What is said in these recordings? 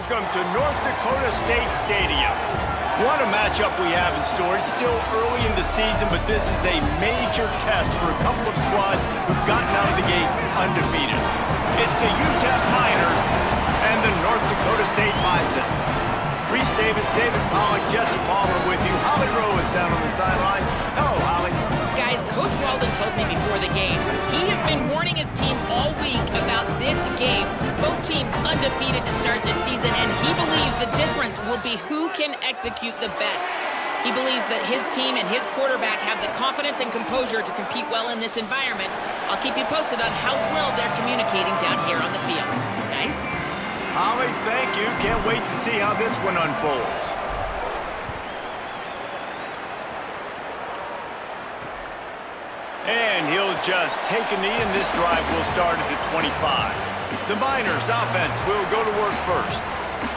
welcome to North Dakota State Stadium. What a matchup we have in store. It's still early in the season, but this is a major test for a couple of squads who've gotten out of the gate undefeated. It's the UTEP Miners and the North Dakota State Bison. Reese Davis, David Pollock, Jesse Palmer with you. Holly Rowe is down on the sideline. Hello, Holly. Guys, Coach Walden told me before the game, he has been warning his team all week about this game. Both teams undefeated to start this season, and he believes the difference will be who can execute the best. He believes that his team and his quarterback have the confidence and composure to compete well in this environment. I'll keep you posted on how well they're communicating down here on the field. Guys? Holly, thank you. Can't wait to see how this one unfolds. And he'll just take a knee, and this drive will start at the 25. The Miners offense will go to work first.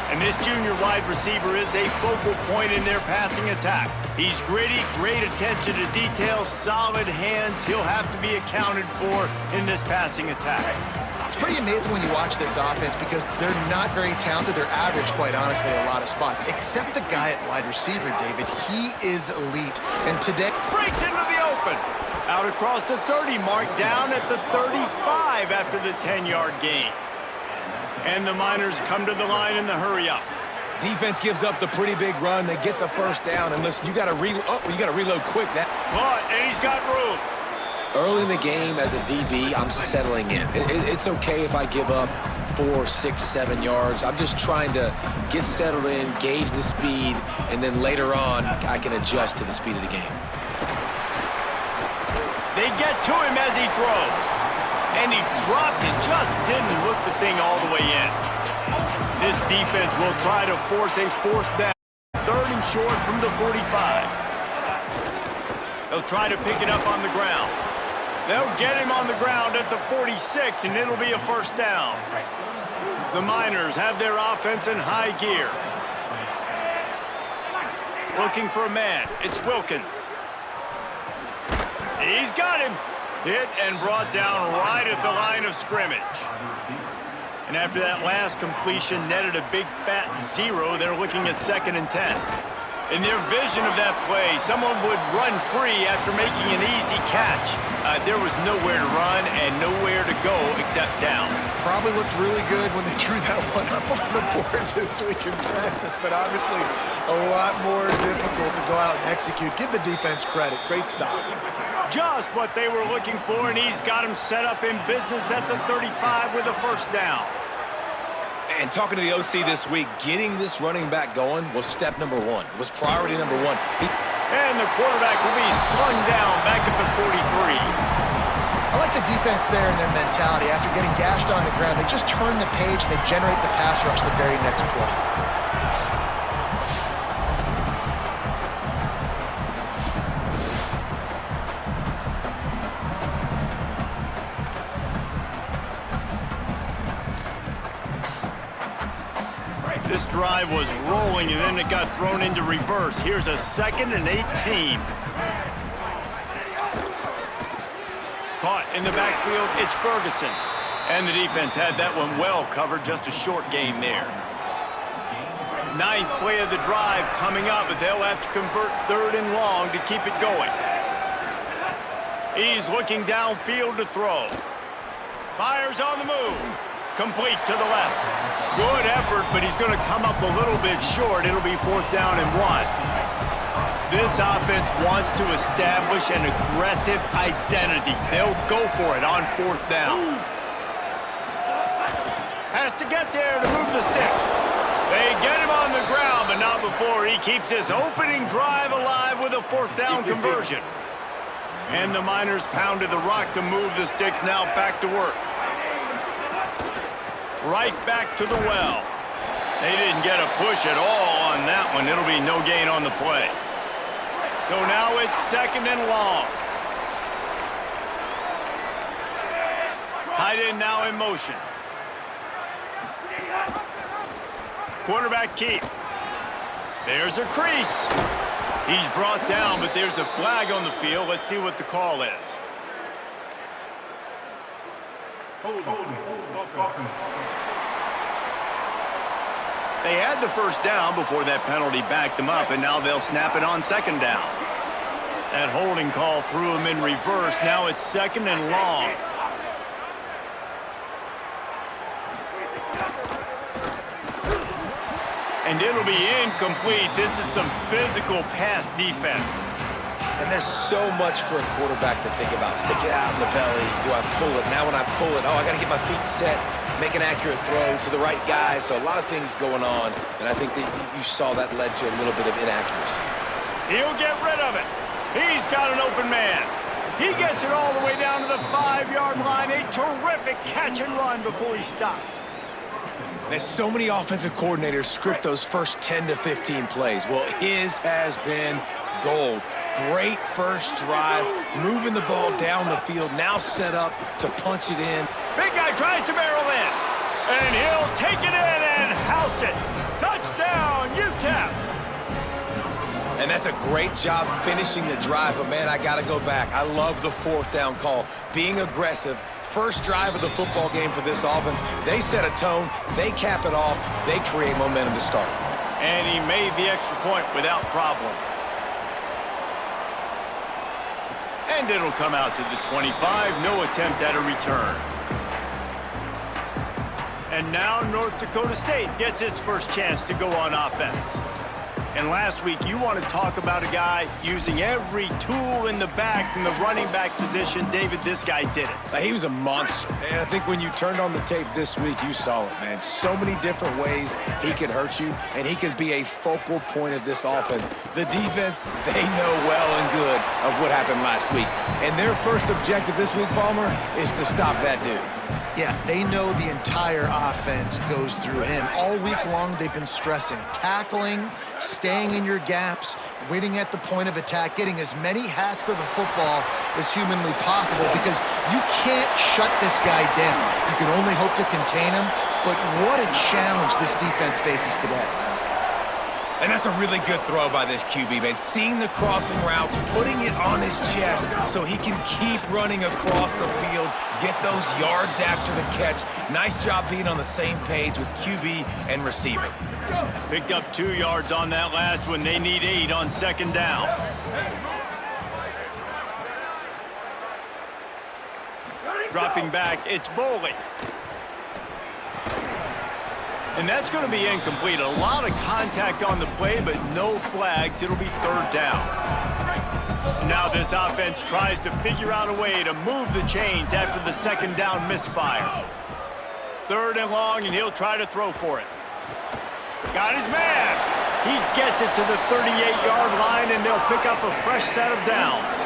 And this junior wide receiver is a focal point in their passing attack. He's gritty, great attention to detail, solid hands. He'll have to be accounted for in this passing attack. It's pretty amazing when you watch this offense because they're not very talented. They're average, quite honestly, a lot of spots. Except the guy at wide receiver, David. He is elite. And today... breaks into the open. Out across the 30 mark, down at the 35 after the 10-yard gain. And the Miners come to the line in the hurry-up. Defense gives up the pretty big run. They get the first down. And listen, you got to reload quick. Caught, and he's got room. Early in the game, as a DB, I'm settling in. It's okay if I give up 4, 6, 7 yards. I'm just trying to get settled in, gauge the speed, and then later on, I can adjust to the speed of the game. They get to him as he throws. And he dropped it, just didn't hook the thing all the way in. This defense will try to force a fourth down. 3rd and short from the 45. They'll try to pick it up on the ground. They'll get him on the ground at the 46, and it'll be a first down. The Miners have their offense in high gear. Looking for a man. It's Wilkins. He's got him. Hit and brought down right at the line of scrimmage. And after that last completion, netted a big fat 0. They're looking at 2nd and 10. In their vision of that play, someone would run free after making an easy catch. There was nowhere to run and nowhere to go except down. Probably looked really good when they drew that one up on the board this week in practice, but obviously a lot more difficult to go out and execute. Give the defense credit. Great stop. Just what they were looking for, and he's got him set up in business at the 35 with a first down. And talking to the OC this week, getting this running back going was step number 1. It was priority number 1. And the quarterback will be slung down back at the 43. I like the defense there and their mentality. After getting gashed on the ground, they just turn the page and they generate the pass rush the very next play. This drive was rolling, and then it got thrown into reverse. Here's a 2nd and 18. Caught in the backfield, it's Ferguson. And the defense had that one well covered, just a short gain there. 9th play of the drive coming up, but they'll have to convert 3rd and long to keep it going. He's looking downfield to throw. Fires on the move. Complete to the left. Good effort, but he's going to come up a little bit short. It'll be 4th down and 1. This offense wants to establish an aggressive identity. They'll go for it on 4th down. Has to get there to move the sticks. They get him on the ground, but not before he keeps his opening drive alive with a 4th down conversion. And the Miners pounded the rock to move the sticks. Now back to work. Right back to the well. They didn't get a push at all on that one. It'll be no gain on the play. So now it's 2nd and long. Tight end now in motion. Quarterback keep. There's a crease. He's brought down, but there's a flag on the field. Let's see what the call is. They had the first down before that penalty backed them up, and now they'll snap it on second down. That holding call threw him in reverse. Now it's second and long. And it'll be incomplete. This is some physical pass defense. And there's so much for a quarterback to think about. Stick it out in the belly. Do I pull it? Now when I pull it, oh, I got to get my feet set, make an accurate throw to the right guy. So a lot of things going on, and I think that you saw that led to a little bit of inaccuracy. He'll get rid of it. He's got an open man. He gets it all the way down to the 5-yard line. A terrific catch and run before he stopped. There's so many offensive coordinators script those first 10 to 15 plays. Well, his has been gold. Great first drive, moving the ball down the field, now set up to punch it in. Big guy tries to barrel in, and he'll take it in and house it. Touchdown, UTEP. And that's a great job finishing the drive, but man, I gotta go back. I love the fourth down call. Being aggressive, first drive of the football game for this offense. They set a tone, they cap it off, they create momentum to start. And he made the extra point without problem. And it'll come out to the 25, no attempt at a return. And now North Dakota State gets its first chance to go on offense. And last week, you want to talk about a guy using every tool in the back from the running back position. David, this guy did it. He was a monster. And I think when you turned on the tape this week, you saw it, man. So many different ways he could hurt you, and he could be a focal point of this offense. The defense, they know well and good of what happened last week. And their first objective this week, Palmer, is to stop that dude. Yeah, they know the entire offense goes through him. All week long, they've been stressing tackling, staying in your gaps, waiting at the point of attack, getting as many hats to the football as humanly possible, because you can't shut this guy down. You can only hope to contain him, but what a challenge this defense faces today. And that's a really good throw by this QB, man. Seeing the crossing routes, putting it on his chest so he can keep running across the field, get those yards after the catch. Nice job being on the same page with QB and receiver. Picked up 2 yards on that last one. They need 8 on second down. Dropping back, it's Bowley. And that's going to be incomplete. A lot of contact on the play, but no flags. It'll be third down. Now this offense tries to figure out a way to move the chains after the second down misfire. Third and long, and he'll try to throw for it. Got his man. He gets it to the 38-yard line, and they'll pick up a fresh set of downs.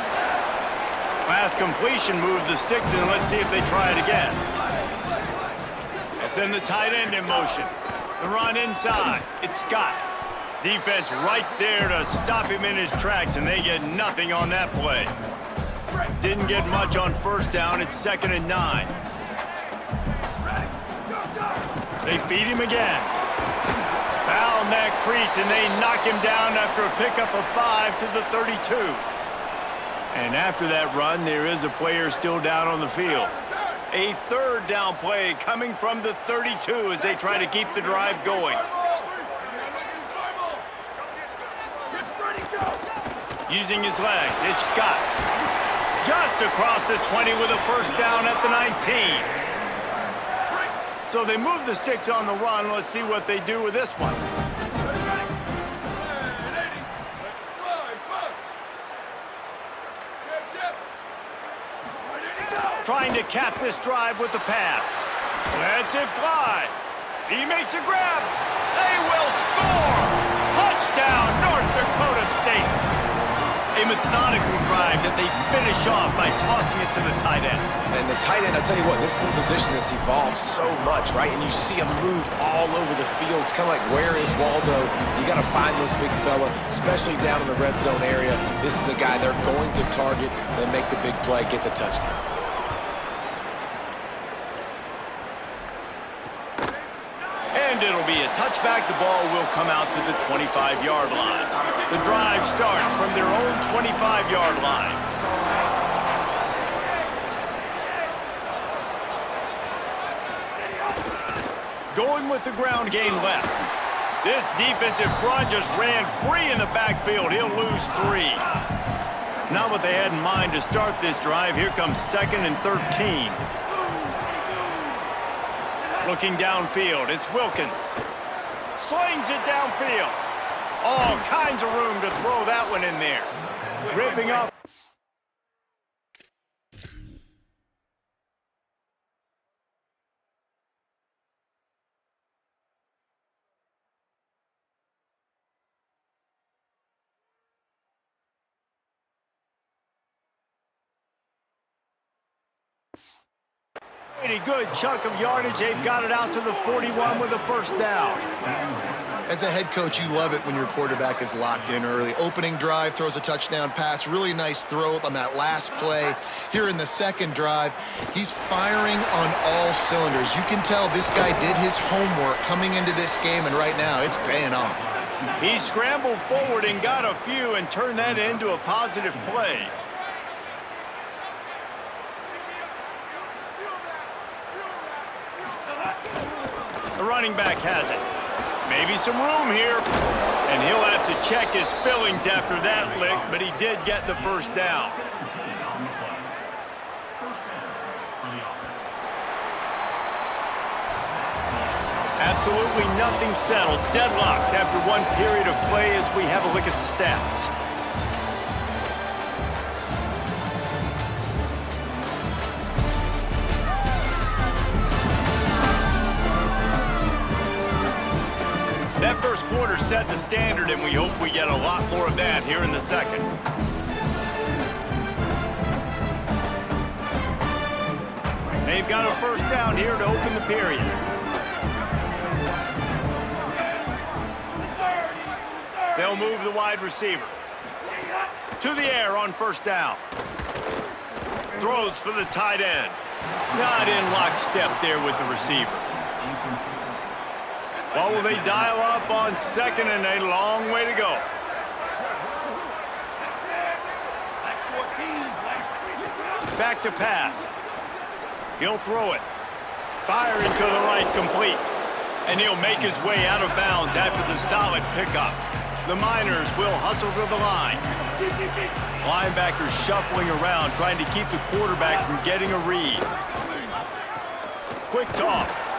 Last completion moved the sticks, and let's see if they try it again. They'll send the tight end in motion. The run inside. It's Scott. Defense right there to stop him in his tracks, and they get nothing on that play. Didn't get much on first down. It's 2nd and 9. They feed him again. Found that crease, and they knock him down after a pickup of 5 to the 32. And after that run, there is a player still down on the field. A third down play coming from the 32 as they try to keep the drive going. Using his legs, it's Scott. Just across the 20 with a first down at the 19. So they move the sticks on the run. Let's see what they do with this one. Trying to cap this drive with the pass. Lets it fly. He makes a grab. They will score. Touchdown, North Dakota State. A methodical drive that they finish off by tossing it to the tight end. And the tight end, I'll tell you what, this is a position that's evolved so much, right? And you see him move all over the field. It's kind of like, where is Waldo? You got to find this big fella, especially down in the red zone area. This is the guy they're going to target and make the big play, get the touchdown. And it'll be a touchback. The ball will come out to the 25-yard line. The drive starts from their own 25-yard line. Going with the ground game left. This defensive front just ran free in the backfield. He'll lose 3. Not what they had in mind to start this drive. Here comes 2nd and 13. Looking downfield, it's Wilkins. Slings it downfield. All kinds of room to throw that one in there. Ripping off. Pretty good chunk of yardage. They've got it out to the 41 with a first down. As a head coach, you love it when your quarterback is locked in early. Opening drive, throws a touchdown pass. Really nice throw on that last play. Here in the second drive, he's firing on all cylinders. You can tell this guy did his homework coming into this game, and right now it's paying off. He scrambled forward and got a few and turned that into a positive play. The running back has it. Maybe some room here. And he'll have to check his fillings after that lick, but he did get the first down. Absolutely nothing settled. Deadlocked after one period of play as we have a look at the stats. That first quarter set the standard, and we hope we get a lot more of that here in the second. They've got a first down here to open the period. They'll move the wide receiver. To the air on first down. Throws for the tight end. Not in lockstep there with the receiver. Well, will they dial up on second and a long way to go? Back to pass. He'll throw it. Firing to the right, complete. And he'll make his way out of bounds after the solid pickup. The Miners will hustle to the line. Linebackers shuffling around, trying to keep the quarterback from getting a read. Quick toss.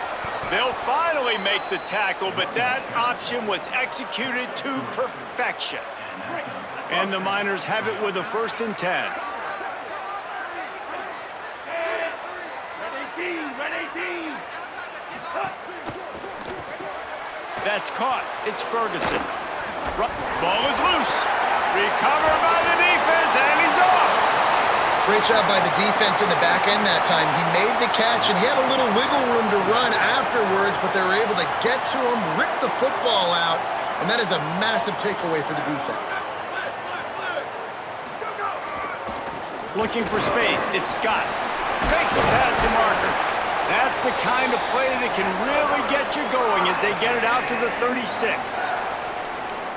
They'll finally make the tackle, but that option was executed to perfection. And the Miners have it with a 1st and 10. That's caught. It's Ferguson. Ball is loose. Recovered by the defense, and he's off. Great job by the defense in the back end that time. He made the catch, and he had a little wiggle room to run afterwards, but they were able to get to him, rip the football out, and that is a massive takeaway for the defense. Looking for space. It's Scott. Makes a pass to Marker. That's the kind of play that can really get you going as they get it out to the 36.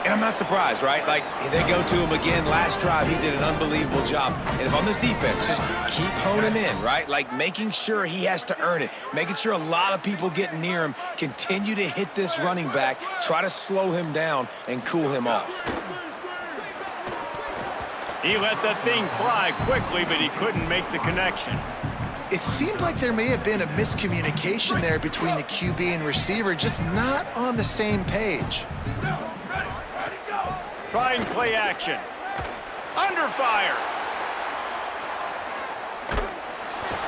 And I'm not surprised, right? Like, they go to him again. Last drive, he did an unbelievable job. And if on this defense, just keep honing in, right? Like, making sure he has to earn it. Making sure a lot of people get near him. Continue to hit this running back. Try to slow him down and cool him off. He let that thing fly quickly, but he couldn't make the connection. It seemed like there may have been a miscommunication there between the QB and receiver, just not on the same page. Trying play action. Under fire.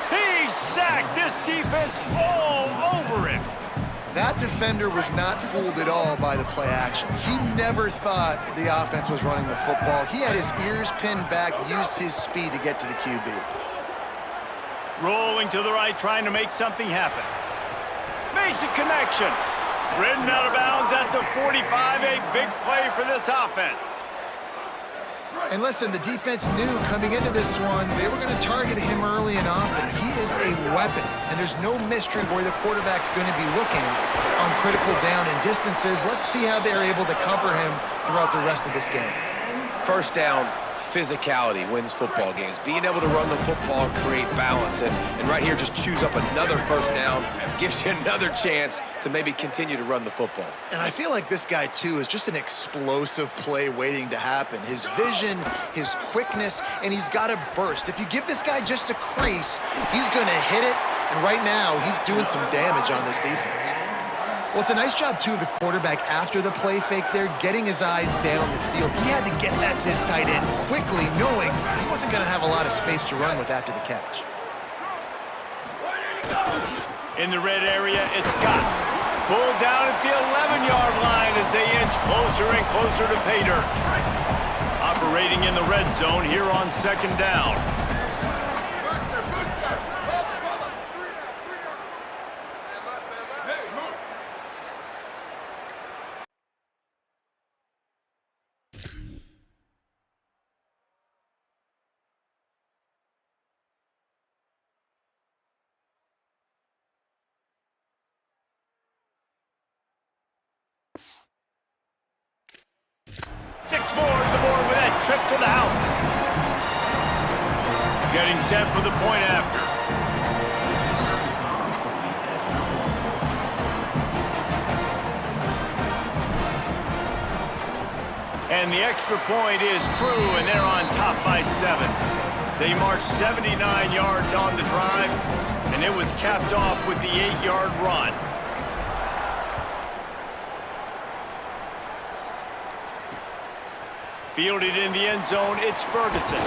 He's sacked. This defense all over him. That defender was not fooled at all by the play action. He never thought the offense was running the football. He had his ears pinned back, used his speed to get to the QB. Rolling to the right, trying to make something happen. Makes a connection. Ridden out of bounds at the 45, a big play for this offense. And listen, the defense knew coming into this one, they were going to target him early and often. He is a weapon, and there's no mystery where the quarterback's going to be looking on critical down and distances. Let's see how they're able to cover him throughout the rest of this game. First down physicality wins football games. Being able to run the football and create balance. And right here, just choose up another first down, gives you another chance to maybe continue to run the football. And I feel like this guy, too, is just an explosive play waiting to happen. His vision, his quickness, and he's got a burst. If you give this guy just a crease, he's going to hit it. And right now, he's doing some damage on this defense. Well, it's a nice job, too, of the quarterback after the play fake there, getting his eyes down the field. He had to get that to his tight end quickly, knowing he wasn't going to have a lot of space to run with after the catch. In the red area, it's Scott. Pulled down at the 11-yard line as they inch closer and closer to pay dirt. Operating in the red zone here on second down. Six more to the board with that trip to the house. Getting set for the point after. And the extra point is true, and they're on top by 7. They marched 79 yards on the drive, and it was capped off with the 8-yard run. Fielded in the end zone, it's Ferguson.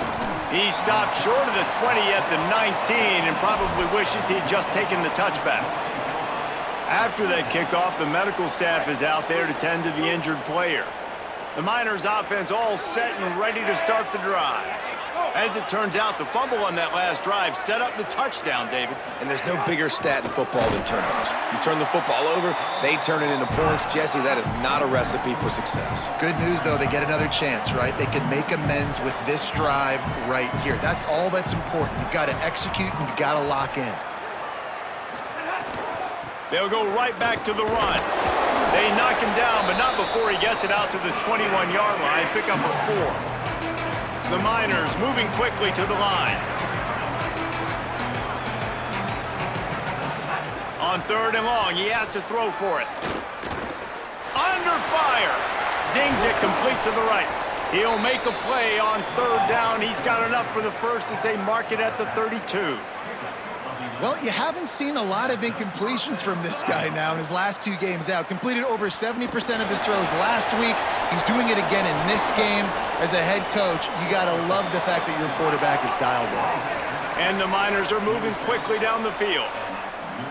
He stopped short of the 20 at the 19 and probably wishes he'd just taken the touchback. After that kickoff, the medical staff is out there to tend to the injured player. The Miners offense all set and ready to start the drive. As it turns out, the fumble on that last drive set up the touchdown, David. And there's no bigger stat in football than turnovers. You turn the football over, they turn it into points. Jesse, that is not a recipe for success. Good news, though, they get another chance, right? They can make amends with this drive right here. That's all that's important. You've got to execute and you've got to lock in. They'll go right back to the run. They knock him down, but not before he gets it out to the 21-yard line. Pick up a 4. The Miners moving quickly to the line. On 3rd and long, he has to throw for it. Under fire. Zings it complete to the right. He'll make a play on 3rd down. He's got enough for the first as they mark it at the 32. Well, you haven't seen a lot of incompletions from this guy now in his last 2 games out. Completed over 70% of his throws last week. He's doing it again in this game. As a head coach, you got to love the fact that your quarterback is dialed in. And the Miners are moving quickly down the field.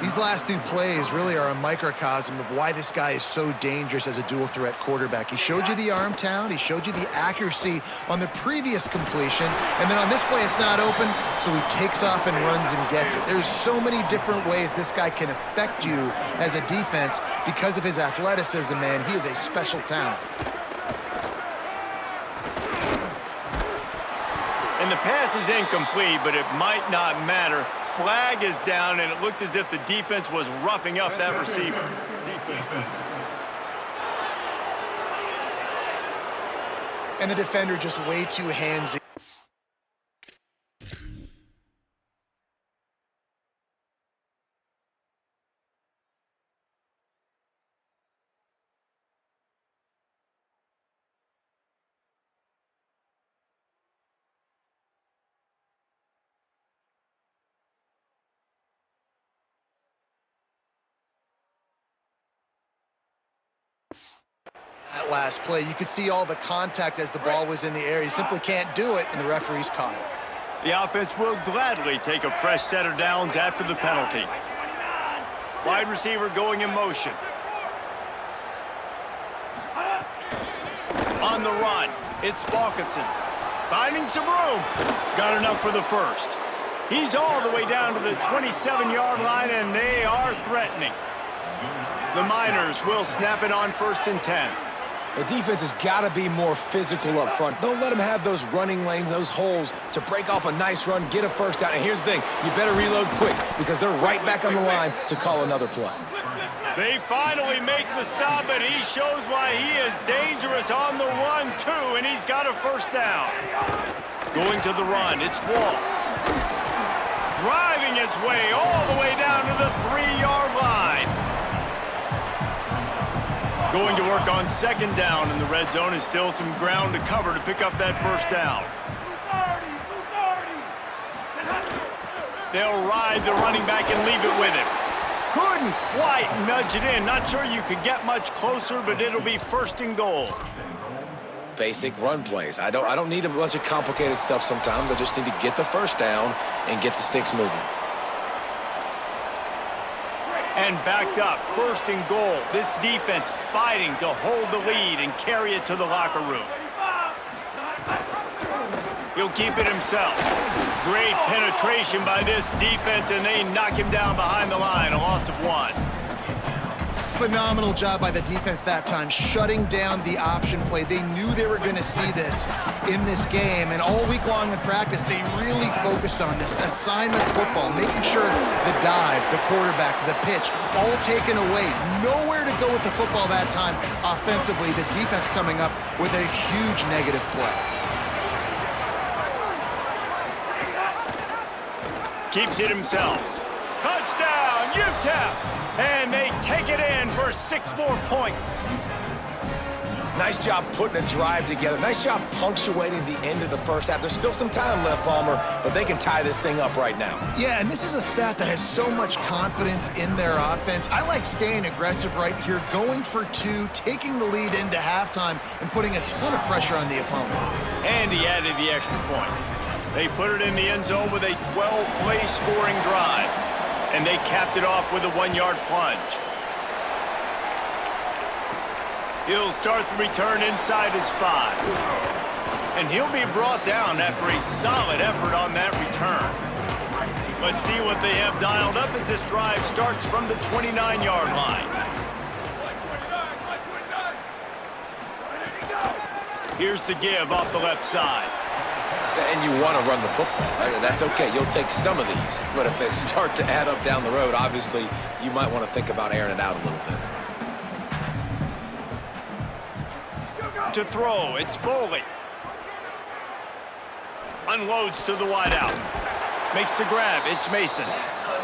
These last 2 plays really are a microcosm of why this guy is so dangerous as a dual-threat quarterback. He showed you the arm talent. He showed you the accuracy on the previous completion. And then on this play, it's not open, so he takes off and runs and gets it. There's so many different ways this guy can affect you as a defense because of his athleticism, man. He is a special talent. And the pass is incomplete, but it might not matter. Flag is down, and it looked as if the defense was roughing up that receiver. And the defender just way too handsy. That last play, you could see all the contact as the ball was in the air. He simply can't do it, and the referee's caught it. The offense will gladly take a fresh set of downs after the penalty. Wide receiver going in motion. On the run, it's Balkinson. Finding some room. Got enough for the first. He's all the way down to the 27-yard line, and they are threatening. The Miners will snap it on 1st and 10. The defense has got to be more physical up front. Don't let them have those running lanes, those holes to break off a nice run, get a first down. And here's the thing, you better reload quick because they're right back on the line to call another play. They finally make the stop, and he shows why he is dangerous on the run, too, and he's got a first down. Going to the run, it's Wall. Driving his way all the way down to the 3-yard line. Going to work on second down in the red zone, and still some ground to cover to pick up that first down. They'll ride the running back and leave it with him. Couldn't quite nudge it in. Not sure you could get much closer, but it'll be first and goal. Basic run plays. I don't need a bunch of complicated stuff sometimes. I just need to get the first down and get the sticks moving. And backed up, first and goal. This defense fighting to hold the lead and carry it to the locker room. He'll keep it himself. Great penetration by this defense, and they knock him down behind the line, a loss of 1. Phenomenal job by the defense that time, shutting down the option play. They knew they were going to see this in this game, and all week long in practice, they really focused on this assignment football, making sure the dive, the quarterback, the pitch, all taken away. Nowhere to go with the football that time offensively. The defense coming up with a huge negative play. Keeps it himself. Touchdown, UTEP! And they take it in for 6 more points. Nice job putting a drive together. Nice job punctuating the end of the first half. There's still some time left, Palmer, but they can tie this thing up right now. Yeah, and this is a stat that has so much confidence in their offense. I like staying aggressive right here, going for 2, taking the lead into halftime, and putting a ton of pressure on the opponent. And he added the extra point. They put it in the end zone with a 12-play scoring drive. And they capped it off with a 1-yard plunge. He'll start the return inside his 5. And he'll be brought down after a solid effort on that return. Let's see what they have dialed up as this drive starts from the 29-yard line. Here's the give off the left side. And you want to run the football. That's okay. You'll take some of these. But if they start to add up down the road, obviously, you might want to think about airing it out a little bit. To throw, it's Boley. Unloads to the wideout. Makes the grab, it's Mason.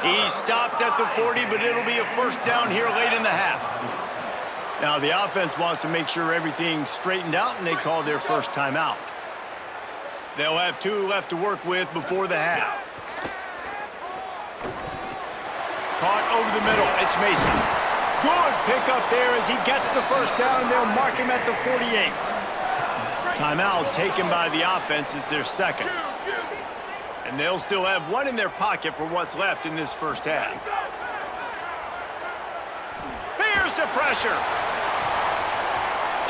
He stopped at the 40, but it'll be a first down here late in the half. Now, the offense wants to make sure everything's straightened out, and they call their first timeout. They'll have 2 left to work with before the half. Caught over the middle. It's Mason. Good pickup there as he gets the first down, and they'll mark him at the 48. Timeout taken by the offense. It's their second. And they'll still have 1 in their pocket for what's left in this first half. Here's the pressure.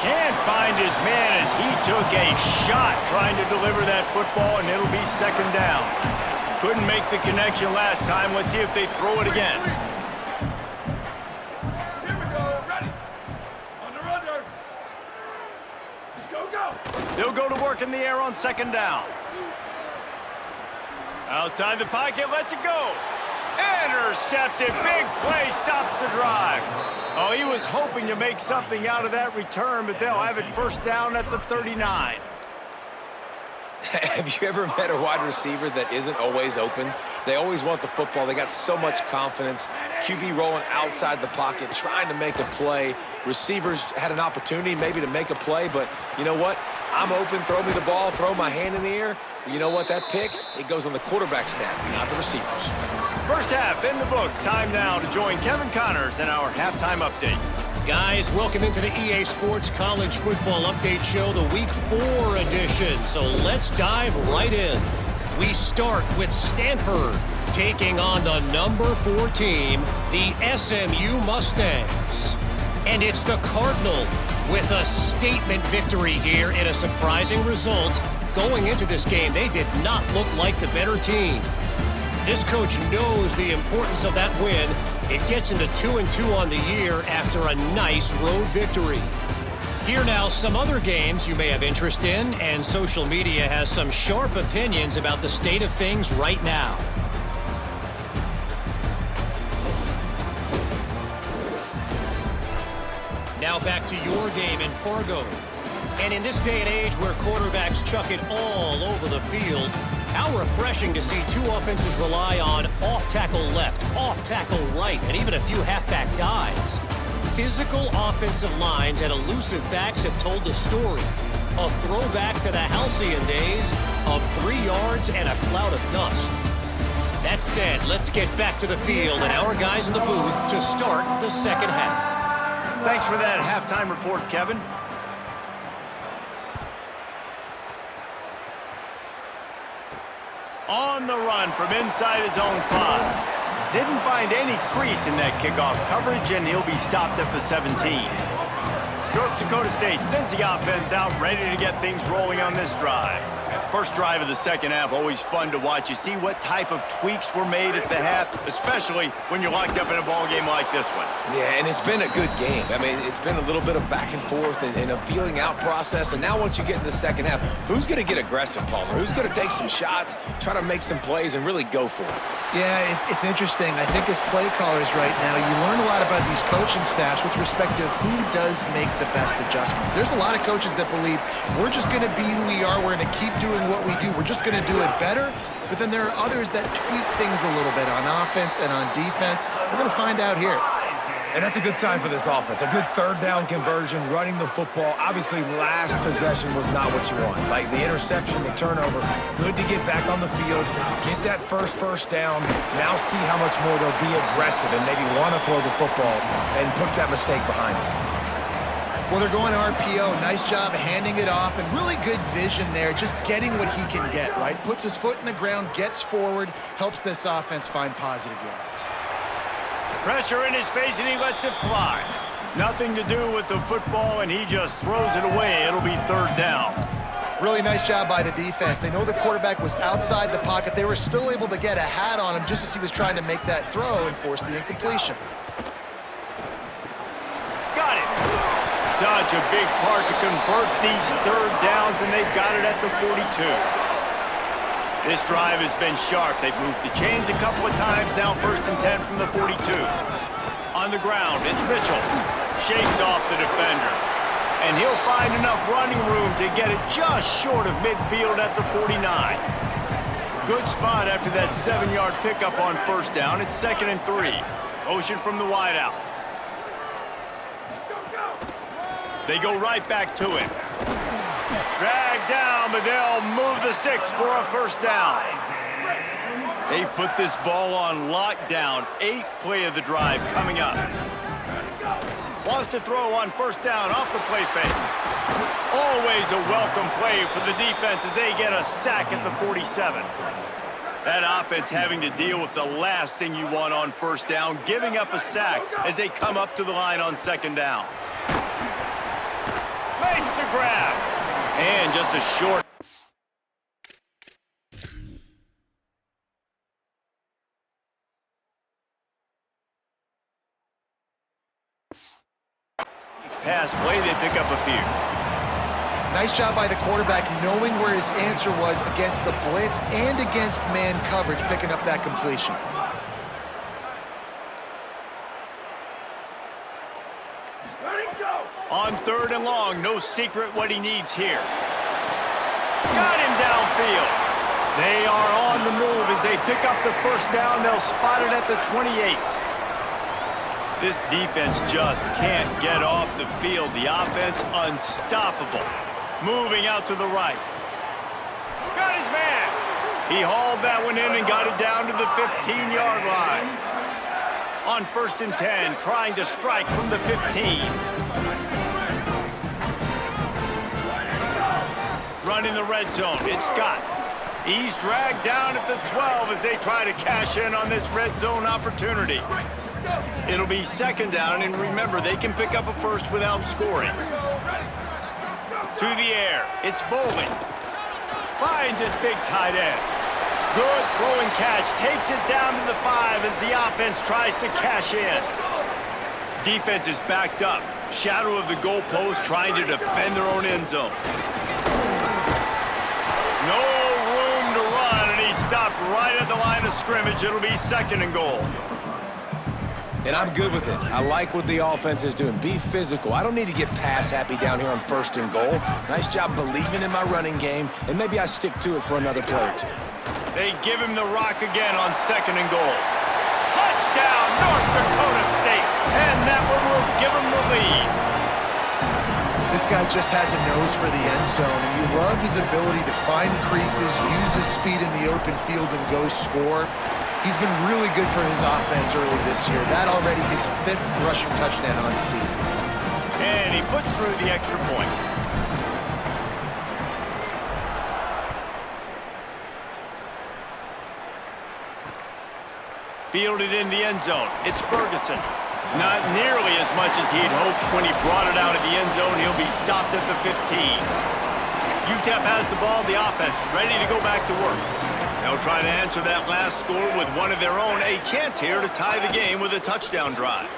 Can't find his man as he took a shot trying to deliver that football, and it'll be second down. Couldn't make the connection last time. Let's see if they throw it again. Here we go. Ready. Under. Go. They'll go to work in the air on second down. Outside the pocket, lets it go. Intercepted. Big play stops the drive. Oh, he was hoping to make something out of that return, but they'll have it first down at the 39. Have you ever met a wide receiver that isn't always open? They always want the football. They got so much confidence. QB rolling outside the pocket, trying to make a play. Receivers had an opportunity maybe to make a play, but you know what? I'm open, throw me the ball, throw my hand in the air. You know what? That pick, it goes on the quarterback stats, not the receivers. First half in the books. Time now to join Kevin Connors in our halftime update. Guys, welcome into the EA Sports College Football Update Show, the Week 4 edition. So let's dive right in. We start with Stanford taking on the number 4 team, the SMU Mustangs. And it's the Cardinal with a statement victory here in a surprising result. Going into this game, they did not look like the better team. This coach knows the importance of that win. It gets into 2-2 on the year after a nice road victory. Here now, some other games you may have interest in, and social media has some sharp opinions about the state of things right now. Now back to your game in Fargo. And in this day and age where quarterbacks chuck it all over the field, how refreshing to see two offenses rely on off-tackle left, off-tackle right, and even a few halfback dives. Physical offensive lines and elusive backs have told the story. A throwback to the halcyon days of 3 yards and a cloud of dust. That said, let's get back to the field and our guys in the booth to start the second half. Thanks for that halftime report, Kevin. On the run from inside his own 5. Didn't find any crease in that kickoff coverage, and he'll be stopped at the 17. North Dakota State sends the offense out, ready to get things rolling on this drive. First drive of the second half, always fun to watch. You see what type of tweaks were made at the half, especially when you're locked up in a ball game like this one. Yeah, and it's been a good game. I mean, it's been a little bit of back and forth and a feeling out process. And now once you get in the second half, who's going to get aggressive, Palmer? Who's going to take some shots, try to make some plays, and really go for it? Yeah, it's interesting. I think as play callers right now, you learn a lot about these coaching staffs with respect to who does make the best adjustments. There's a lot of coaches that believe we're just going to be who we are. We're going to keep doing what we do. We're just going to do it better. But then there are others that tweak things a little bit on offense and on defense. We're going to find out here. And that's a good sign for this offense. A good third down conversion, running the football. Obviously, last possession was not what you want. Like the interception, the turnover. Good to get back on the field, get that first down. Now see how much more they'll be aggressive and maybe want to throw the football and put that mistake behind them. Well, they're going RPO. Nice job handing it off, and really good vision there, just getting what he can get, right? Puts his foot in the ground, gets forward, helps this offense find positive yards. Pressure in his face, and he lets it fly. Nothing to do with the football, and he just throws it away. It'll be third down. Really nice job by the defense. They know the quarterback was outside the pocket. They were still able to get a hat on him just as he was trying to make that throw and force the incompletion. Got it. Such a big part to convert these third downs, and they've got it at the 42. This drive has been sharp. They've moved the chains a couple of times. Now 1st and 10 from the 42. On the ground, it's Mitchell. Shakes off the defender. And he'll find enough running room to get it just short of midfield at the 49. Good spot after that 7-yard pickup on first down. It's 2nd and 3. Motion from the wideout. They go right back to it. Drag down, but they'll move the sticks for a first down. They've put this ball on lockdown. 8th play of the drive coming up. Wants to throw on first down off the play fake. Always a welcome play for the defense as they get a sack at the 47. That offense having to deal with the last thing you want on first down, giving up a sack as they come up to the line on 2nd down. Makes the grab. And just a short. Pass play, they pick up a few. Nice job by the quarterback knowing where his answer was against the blitz and against man coverage, picking up that completion. On 3rd and long, no secret what he needs here. Got him downfield. They are on the move as they pick up the first down. They'll spot it at the 28. This defense just can't get off the field. The offense unstoppable. Moving out to the right. Got his man. He hauled that one in and got it down to the 15-yard line. On 1st and 10, trying to strike from the 15. Running the red zone, it's Scott. He's dragged down at the 12 as they try to cash in on this red zone opportunity. It'll be 2nd down, and remember, they can pick up a first without scoring. To the air, it's Bowling. Finds his big tight end. Good throwing catch, takes it down to the 5 as the offense tries to cash in. Defense is backed up. Shadow of the goalpost trying to defend their own end zone. No room to run, and he stopped right at the line of scrimmage. It'll be 2nd and goal. And I'm good with it. I like what the offense is doing. Be physical. I don't need to get pass happy down here on 1st and goal. Nice job believing in my running game, and maybe I stick to it for another play or two. They give him the rock again on 2nd and goal. Touchdown, North Dakota State. And that one will give him the lead. This guy just has a nose for the end zone, and you love his ability to find creases, use his speed in the open field, and go score. He's been really good for his offense early this year. That already his 5th rushing touchdown on the season. And he puts through the extra point. Fielded in the end zone. It's Ferguson. Not nearly as much as he'd hoped when he brought it out of the end zone. He'll be stopped at the 15. UTEP has the ball, the offense, ready to go back to work. They'll try to answer that last score with one of their own. A chance here to tie the game with a touchdown drive.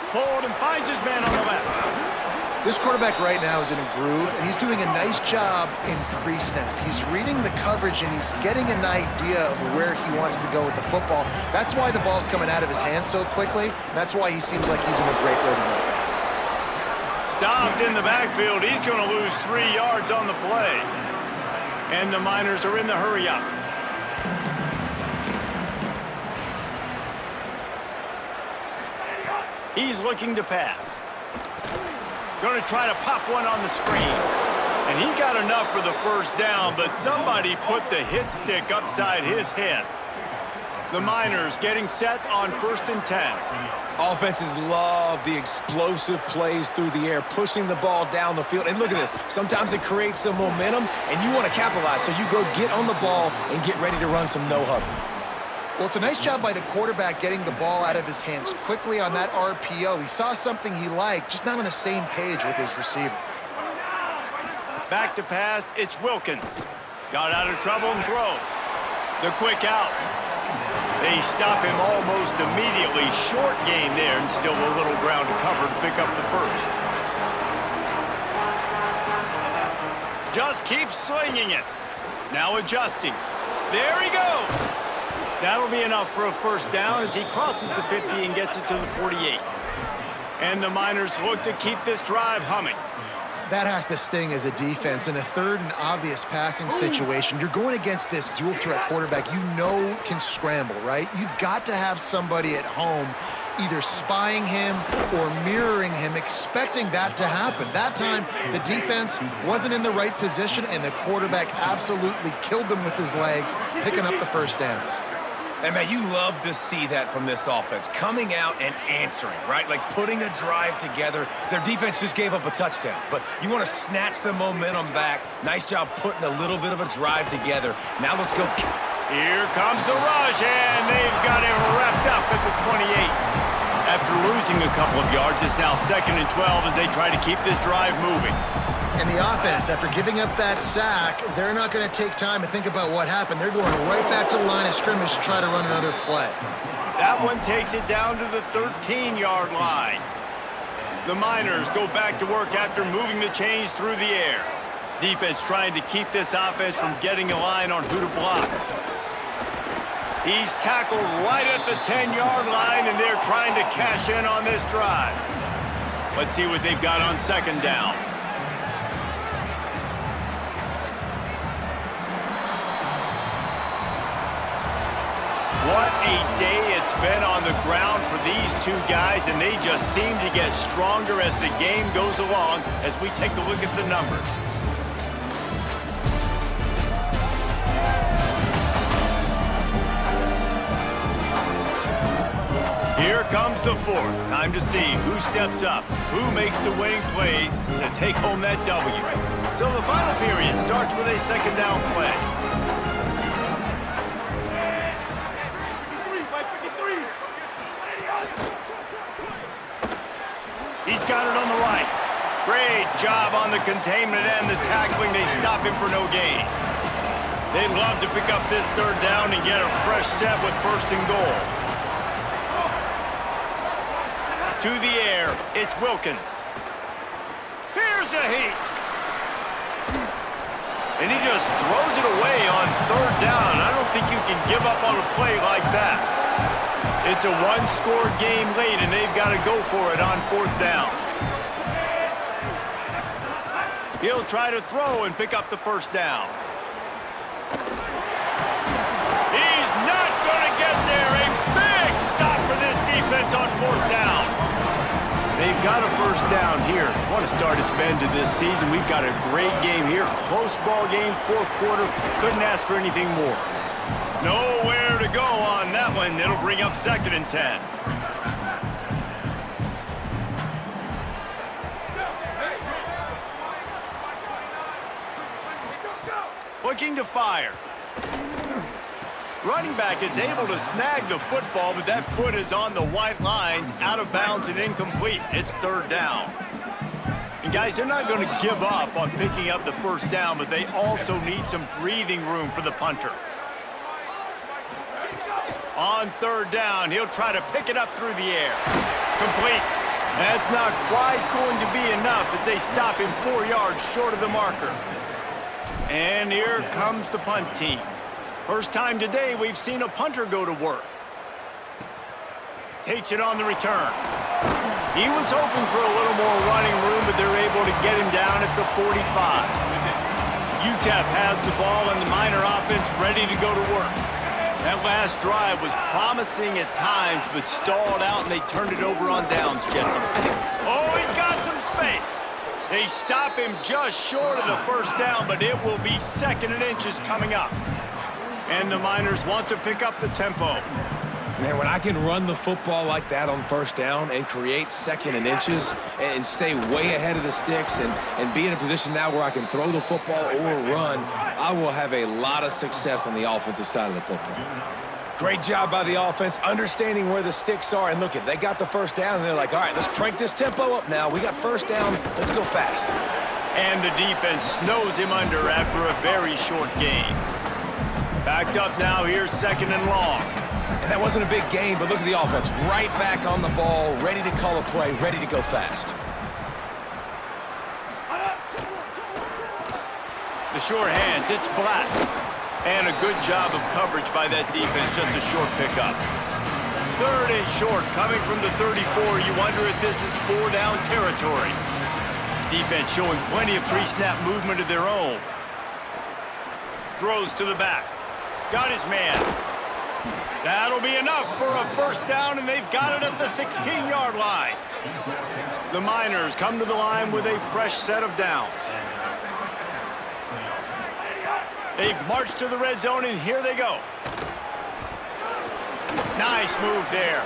Hold and finds his man on the left. This quarterback right now is in a groove, and he's doing a nice job in pre-snap. He's reading the coverage, and he's getting an idea of where he wants to go with the football. That's why the ball's coming out of his hands so quickly. That's why he seems like he's in a great rhythm right now. Stopped in the backfield. He's going to lose 3 yards on the play. And the Miners are in the hurry-up. He's looking to pass. Going to try to pop one on the screen. And he got enough for the 1st down, but somebody put the hit stick upside his head. The Miners getting set on 1st and 10. Offenses love the explosive plays through the air, pushing the ball down the field. And look at this. Sometimes it creates some momentum, and you want to capitalize. So you go get on the ball and get ready to run some no-huddle. Well, it's a nice job by the quarterback getting the ball out of his hands quickly on that RPO. He saw something he liked, just not on the same page with his receiver. Back to pass, it's Wilkins. Got out of trouble and throws. The quick out. They stop him almost immediately. Short gain there, and still a little ground to cover to pick up the 1st. Just keeps slinging it. Now adjusting. There he goes. That'll be enough for a 1st down as he crosses the 50 and gets it to the 48. And the Miners look to keep this drive humming. That has to sting as a defense. In a 3rd and obvious passing situation, you're going against this dual threat quarterback you know can scramble, right? You've got to have somebody at home either spying him or mirroring him, expecting that to happen. That time, the defense wasn't in the right position, and the quarterback absolutely killed them with his legs, picking up the 1st down. And, man, you love to see that from this offense, coming out and answering, right? Like putting a drive together. Their defense just gave up a touchdown, but you want to snatch the momentum back. Nice job putting a little bit of a drive together. Now let's go. Here comes the rush, and they've got him wrapped up at the 28. After losing a couple of yards, it's now 2nd and 12 as they try to keep this drive moving. And the offense, after giving up that sack, they're not going to take time to think about what happened. They're going right back to the line of scrimmage to try to run another play. That one takes it down to the 13-yard line. The Miners go back to work after moving the chains through the air. Defense trying to keep this offense from getting a line on who to block. He's tackled right at the 10-yard line, and they're trying to cash in on this drive. Let's see what they've got on 2nd down. What a day it's been on the ground for these 2 guys, and they just seem to get stronger as the game goes along as we take a look at the numbers. Here comes the 4th. Time to see who steps up, who makes the winning plays to take home that W. So the final period starts with a 2nd down play. He's got it on the right. Great job on the containment and the tackling. They stop him for no gain. They'd love to pick up this 3rd down and get a fresh set with 1st and goal. To the air, it's Wilkins. Here's a heat. And he just throws it away on 3rd down. I don't think you can give up on a play like that. It's a one-score game late, and they've got to go for it on 4th down. He'll try to throw and pick up the 1st down. He's not going to get there. A big stop for this defense on 4th down. They've got a 1st down here. Want to start his bend to this season. We've got a great game here. Close ball game, 4th quarter. Couldn't ask for anything more. Nowhere to go on that one. It'll bring up 2nd and 10. Looking to fire. Running back is able to snag the football, but that foot is on the white lines, out of bounds and incomplete. It's 3rd down. And guys, they're not going to give up on picking up the 1st down, but they also need some breathing room for the punter. On 3rd down, he'll try to pick it up through the air. Complete. That's not quite going to be enough as they stop him 4 yards short of the marker. And here comes the punt team. First time today we've seen a punter go to work. Takes it on the return. He was hoping for a little more running room, but they're able to get him down at the 45. UTEP has the ball and the Miner offense ready to go to work. That last drive was promising at times, but stalled out, and they turned it over on downs, Jesse. Oh, he's got some space. They stop him just short of the 1st down, but it will be 2nd and inches coming up. And the Miners want to pick up the tempo. Man, when I can run the football like that on 1st down and create 2nd and inches and stay way ahead of the sticks and be in a position now where I can throw the football or run, I will have a lot of success on the offensive side of the football. Great job by the offense, understanding where the sticks are. And look, they got the 1st down, and they're like, all right, let's crank this tempo up now. We got 1st down. Let's go fast. And the defense snows him under after a very short game. Backed up now, here's 2nd and long. And that wasn't a big gain, but look at the offense. Right back on the ball, ready to call a play, ready to go fast. The short hands, it's Black. And a good job of coverage by that defense, just a short pickup. 3rd and short, coming from the 34. You wonder if this is 4-down territory. Defense showing plenty of pre-snap movement of their own. Throws to the back. Got his man. That'll be enough for a 1st down, and they've got it at the 16-yard line. The Miners come to the line with a fresh set of downs. They've marched to the red zone, and here they go. Nice move there.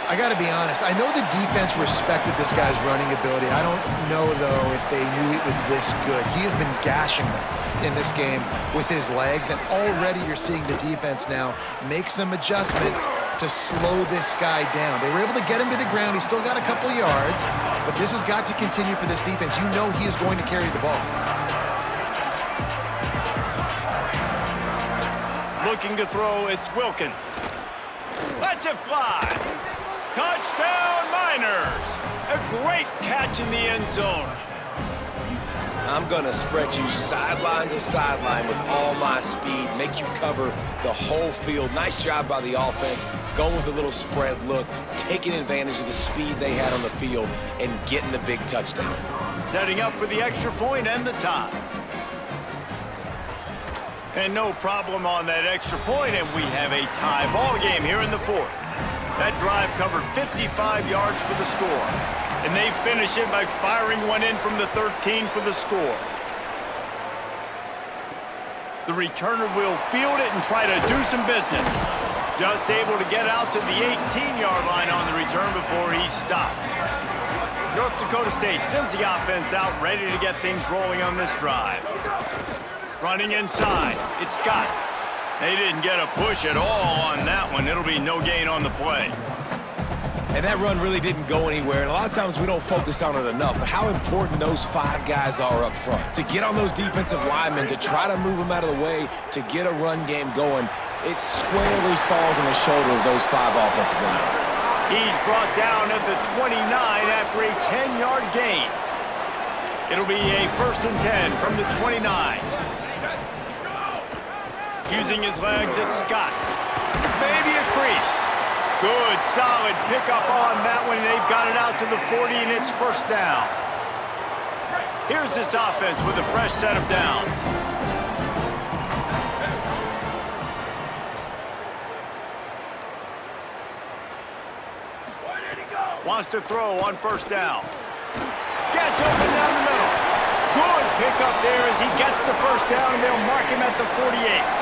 I got to be honest. I know the defense respected this guy's running ability. I don't know, though, if they knew it was this good. He has been gashing them in this game with his legs, and already you're seeing the defense now make some adjustments to slow this guy down. They were able to get him to the ground. He's still got a couple yards, but this has got to continue for this defense. You know he is going to carry the ball. Looking to throw, it's Wilkins. Lets it fly. Touchdown, Miners! A great catch in the end zone. I'm going to spread you sideline to sideline with all my speed, make you cover the whole field. Nice job by the offense, going with a little spread look, taking advantage of the speed they had on the field, and getting the big touchdown. Setting up for the extra point and the tie. And no problem on that extra point, and we have a tie ball game here in the 4th. That drive covered 55 yards for the score. And they finish it by firing one in from the 13 for the score. The returner will field it and try to do some business. Just able to get out to the 18-yard line on the return before he stopped. North Dakota State sends the offense out, ready to get things rolling on this drive. Running inside, it's Scott. They didn't get a push at all on that one. It'll be no gain on the play. And that run really didn't go anywhere, and a lot of times we don't focus on it enough, but how important those 5 guys are up front. To get on those defensive linemen, to try to move them out of the way, to get a run game going, it squarely falls on the shoulder of those 5 offensive linemen. He's brought down at the 29 after a 10-yard gain. It'll be a 1st and 10 from the 29. Using his legs, it's Scott. Maybe a crease. Good, solid pickup on that one. They've got it out to the 40, and it's first down. Here's this offense with a fresh set of downs. Wants to throw on first down. Gets open down the middle. Good pickup there as he gets the first down, and they'll mark him at the 48.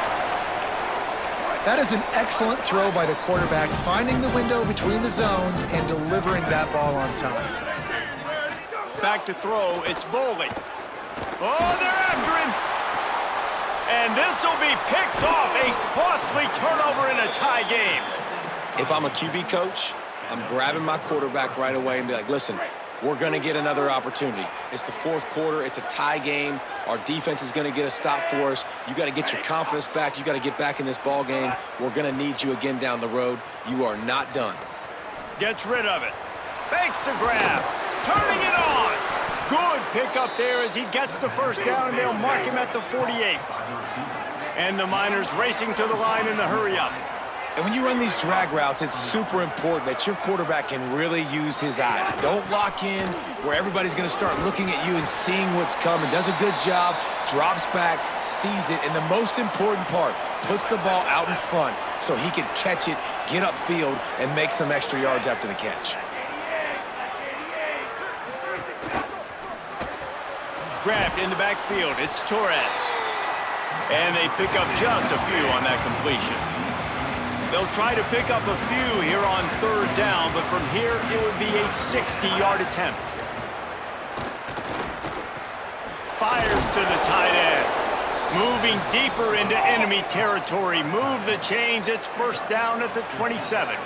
That is an excellent throw by the quarterback, finding the window between the zones and delivering that ball on time. Back to throw, it's Boley. Oh, they're after him. And this will be picked off, a costly turnover in a tie game. If I'm a QB coach, I'm grabbing my quarterback right away and be like, listen, we're going to get another opportunity. It's the fourth quarter. It's a tie game. Our defense is going to get a stop for us. You got to get your confidence back. You got to get back in this ball game. We're going to need you again down the road. You are not done. Gets rid of it. Fakes the grab. Turning it on. Good pickup there as he gets the first down, and they'll mark him at the 48. And the Miners racing to the line in the hurry-up. And when you run these drag routes, it's super important that your quarterback can really use his eyes. Don't lock in where everybody's going to start looking at you and seeing what's coming. Does a good job, drops back, sees it, and the most important part, puts the ball out in front so he can catch it, get upfield, and make some extra yards after the catch. Grabbed in the backfield, it's Torres. And they pick up just a few on that completion. They'll try to pick up a few here on third down, but from here, it would be a 60-yard attempt. Fires to the tight end. Moving deeper into enemy territory. Move the chains. It's first down at the 27.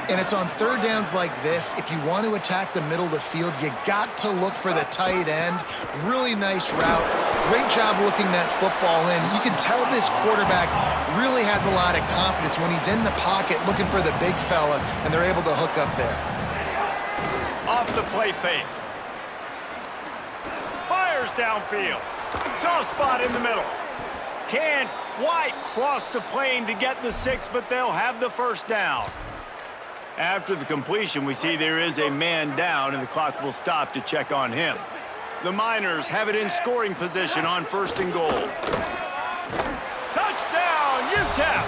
And it's on third downs like this. If you want to attack the middle of the field, you got to look for the tight end. Really nice route. Great job looking that football in. You can tell this quarterback really has a lot of confidence when he's in the pocket looking for the big fella, and they're able to hook up there. Off the play fake. Fires downfield. Soft spot in the middle. Can White cross the plane to get the 6, but they'll have the first down. After the completion, we see there is a man down, and the clock will stop to check on him. The Miners have it in scoring position on first and goal. Touchdown, UTEP!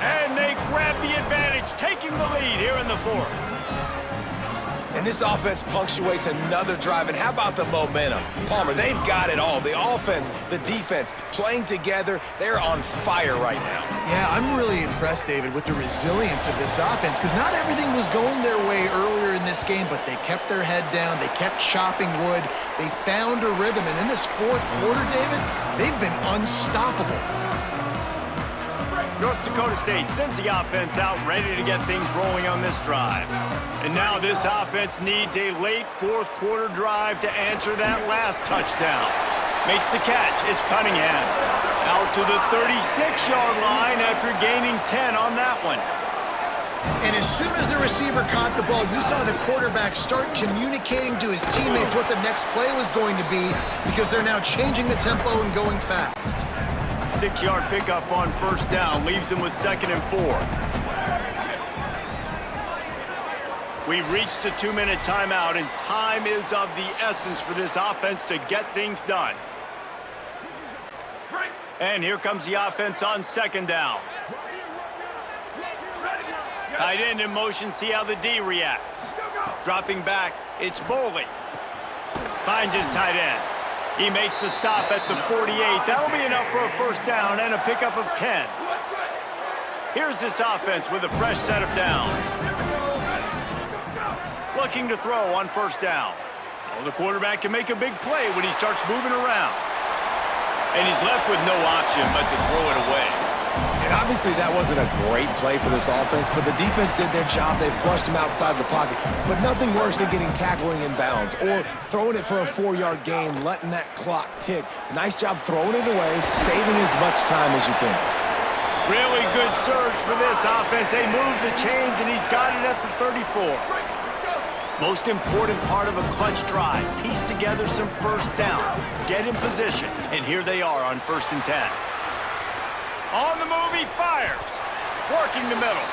And they grab the advantage, taking the lead here in the fourth. And this offense punctuates another drive. And how about the momentum? Palmer, they've got it all. The offense, the defense, playing together. They're on fire right now. Yeah, I'm really impressed, David, with the resilience of this offense, because not everything was going their way earlier in this game, but they kept their head down. They kept chopping wood. They found a rhythm. And in this fourth quarter, David, they've been unstoppable. North Dakota State sends the offense out, ready to get things rolling on this drive. And now this offense needs a late fourth quarter drive to answer that last touchdown. Makes the catch. It's Cunningham. Out to the 36-yard line after gaining 10 on that one. And as soon as the receiver caught the ball, you saw the quarterback start communicating to his teammates what the next play was going to be, because they're now changing the tempo and going fast. 6-yard pickup on first down leaves them with 2nd and 4. We've reached the 2-minute timeout, and time is of the essence for this offense to get things done. And here comes the offense on 2nd down. Tight end in motion, see how the D reacts. Dropping back, it's Boley. Finds his tight end. He makes the stop at the 48. That'll be enough for a first down and a pickup of 10. Here's this offense with a fresh set of downs. Looking to throw on first down. Oh, the quarterback can make a big play when he starts moving around. And he's left with no option but to throw it away. And obviously that wasn't a great play for this offense, but the defense did their job. They flushed him outside the pocket. But nothing worse than getting tackling in bounds or throwing it for a 4-yard gain, letting that clock tick. Nice job throwing it away, saving as much time as you can. Really good surge for this offense. They move the chains, and he's got it at the 34. Most important part of a clutch drive. Piece together some first downs. Get in position, and here they are on 1st and 10. On the move, he fires. Working the middle.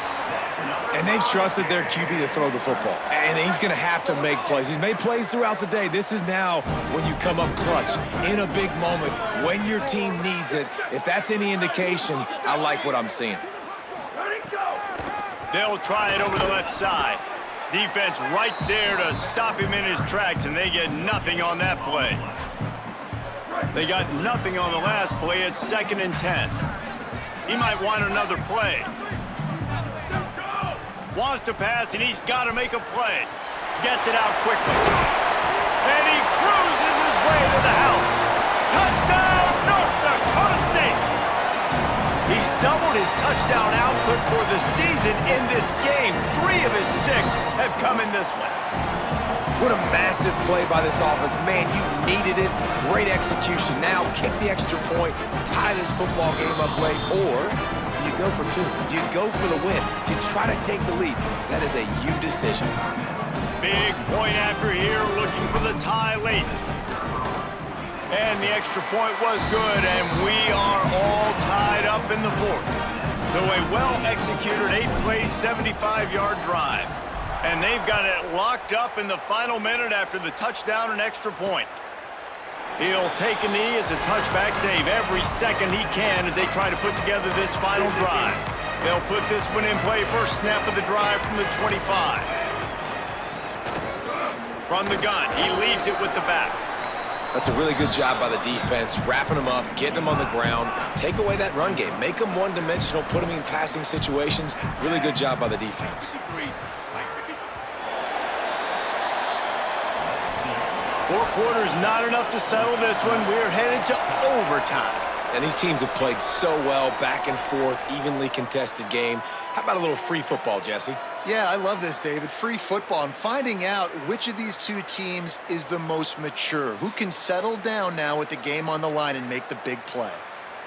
And they've trusted their QB to throw the football. And he's going to have to make plays. He's made plays throughout the day. This is now when you come up clutch in a big moment when your team needs it. If that's any indication, I like what I'm seeing. They'll try it over the left side. Defense right there to stop him in his tracks, and they get nothing on that play. They got nothing on the last play. It's 2nd and 10. He might want another play. Wants to pass, and he's got to make a play. Gets it out quickly. And he cruises his way to the house. Touchdown, North Dakota State. He's doubled his touchdown output for the season in this game. 3 of his 6 have come in this one. What a massive play by this offense. Man, you needed it. Great execution. Now kick the extra point, tie this football game up late, or do you go for 2? Do you go for the win? Do you try to take the lead? That is a you decision. Big point after here, looking for the tie late. And the extra point was good, and we are all tied up in the 4th. So a well-executed 8-play, 75-yard drive. And they've got it locked up in the final minute after the touchdown and extra point. He'll take a knee. It's a touchback save every second he can as they try to put together this final drive. They'll put this one in play first snap of the drive from the 25. From the gun, he leaves it with the back. That's a really good job by the defense, wrapping them up, getting them on the ground. Take away that run game. Make them one-dimensional, put them in passing situations. Really good job by the defense. 4 quarters not enough to settle this one. We're headed to overtime. And these teams have played so well, back and forth, evenly contested game. How about a little free football, Jesse? Yeah, I love this, David. Free football. I'm finding out which of these 2 teams is the most mature, who can settle down now with the game on the line and make the big play.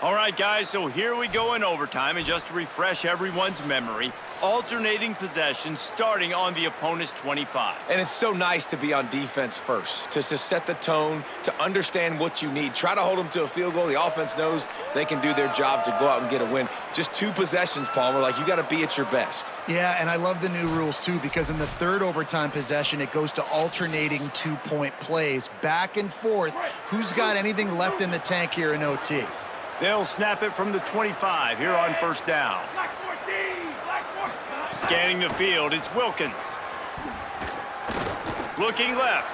All right, guys, so here we go in overtime, and just to refresh everyone's memory, alternating possession starting on the opponent's 25. And it's so nice to be on defense first, to set the tone, to understand what you need. Try to hold them to a field goal. The offense knows they can do their job to go out and get a win. Just 2 possessions, Palmer, like you got to be at your best. Yeah, and I love the new rules, too, because in the 3rd overtime possession, it goes to alternating 2-point plays, back and forth. Who's got anything left in the tank here in OT? They'll snap it from the 25 here on first down. Scanning the field, it's Wilkins. Looking left.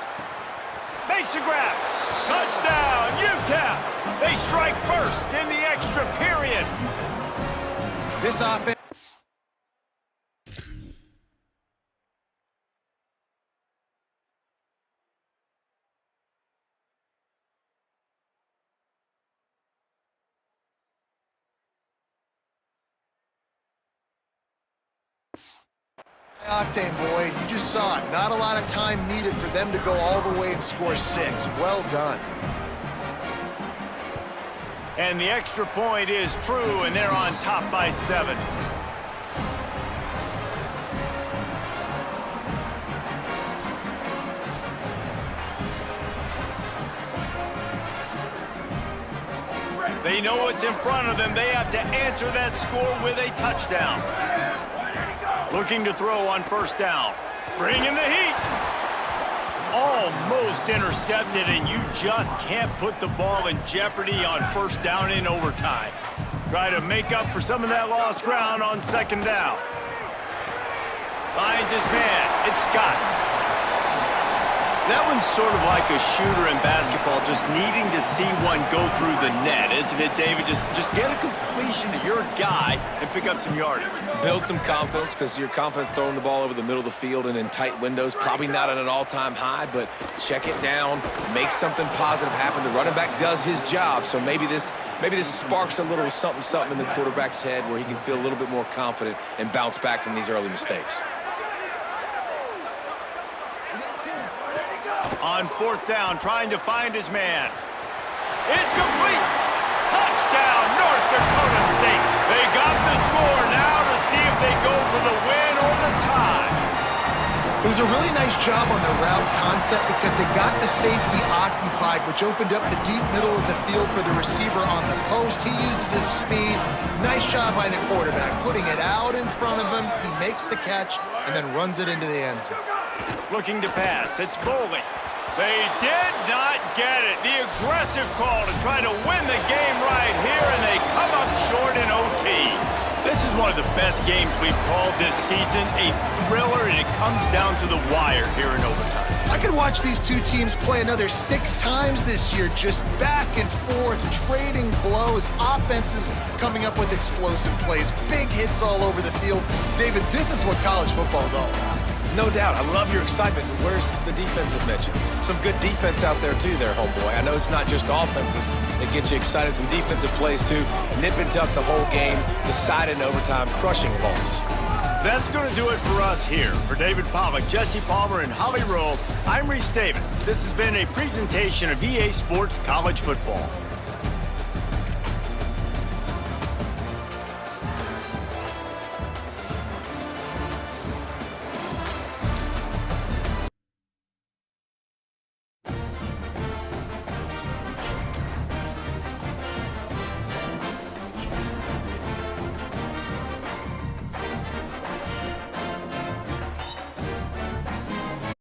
Makes a grab. Touchdown, UTEP. They strike first in the extra period. This offense. Octane, boy, you just saw it. Not a lot of time needed for them to go all the way and score 6. Well done. And the extra point is true, and they're on top by 7. They know what's in front of them. They have to answer that score with a touchdown. Looking to throw on first down. Bringing the heat. Almost intercepted, and you just can't put the ball in jeopardy on first down in overtime. Try to make up for some of that lost ground on 2nd down. Finds his man. It's Scott. That one's sort of like a shooter in basketball, just needing to see one go through the net, isn't it, David? Just get a completion to your guy and pick up some yardage. Build some confidence, because your confidence throwing the ball over the middle of the field and in tight windows, probably not at an all-time high, but check it down, make something positive happen. The running back does his job, so maybe this sparks a little something in the quarterback's head where he can feel a little bit more confident and bounce back from these early mistakes. On 4th down, trying to find his man. It's complete. Touchdown, North Dakota State. They got the score now to see if they go for the win or the tie. was a really nice job on the route concept because they got the safety occupied, which opened up the deep middle of the field for the receiver on the post. He uses his speed. Nice job by the quarterback, putting it out in front of him. He makes the catch and then runs it into the end zone. Looking to pass. It's Bowling. They did not get it. The aggressive call to try to win the game right here, and they come up short in OT. This is one of the best games we've called this season, a thriller, and it comes down to the wire here in overtime. I could watch these two teams play another 6 times this year, just back and forth, trading blows, offenses coming up with explosive plays, big hits all over the field. David, this is what college football is all about. No doubt. I love your excitement. Where's the defensive mentions? Some good defense out there, too, there, homeboy. I know it's not just offenses that get you excited. Some defensive plays, too. Nip and tuck the whole game, decided in overtime, crushing balls. That's going to do it for us here. For David Pollack, Jesse Palmer, and Holly Rowe, I'm Reese Davis. This has been a presentation of EA Sports College Football.